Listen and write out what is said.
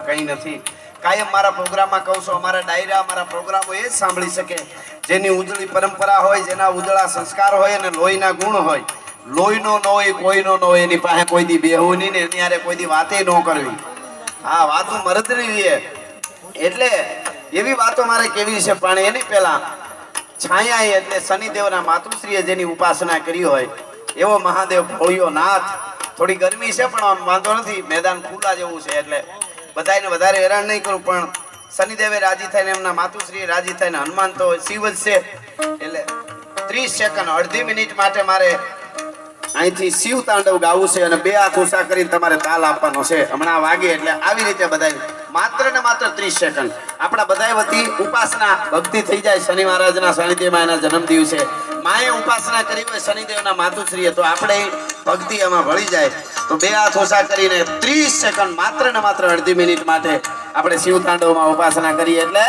કંઈ નથી. કાયમ મારા પ્રોગ્રામમાં કહું છું, અમારા ડાયરા અમારા પ્રોગ્રામો એ જ સાંભળી શકે જેની ઉજળી પરંપરા હોય, જેના ઉજળા સંસ્કાર હોય અને લોહીના ગુણ હોય. લોહીનો ન હોય, કોઈનો ન હોય, એની પાસે કોઈ દી બેહવું નહીં ને એની હારે કોઈ દી વાતે ન કરવી. હા, વાતું મરદરી રે એટલે એવી વાતો મારે કેવી છે. પણ એની પહેલા છાયા એટલે શનિદેવના માતુશ્રીએ જેની ઉપાસના કરી હોય એવો મહાદેવ ભોળિયો નાથ. થોડી ગરમી છે પણ વાંધો નથી, મેદાન ખુલ્લા જેવું છે એટલે બધાને વધારે હેરાન નહીં કરું. પણ શનિદેવે રાજી થઈને, એમના માતુશ્રી રાજી થઈને, હનુમાન તો શિવ જ છે એટલે 30 સેકન્ડ અડધી મિનિટ માટે મારે અહીંથી શિવ તાંડવ ગાવું છે અને 2 હાથ ઊંચા કરીને તમારે તાલ આપવાનો છે. હમણાં વાગે એટલે આવી રીતે બધાય માત્ર ને માત્ર 30 સેકન્ડ આપણા બધાય વતી ઉપાસના ભક્તિ થઈ જાય. શનિ મહારાજના સાનિધ્યમાં એના જન્મ દિવસે માએ ઉપાસના કરી હોય શનિદેવના માતુશ્રીએ, તો આપણે ભક્તિ એમાં ભળી જાય. તો 2 હાથ ઊંચા કરીને 30 સેકન્ડ માત્ર ને માત્ર અડધી મિનિટ માટે આપણે શિવ તાંડવમાં ઉપાસના કરીએ એટલે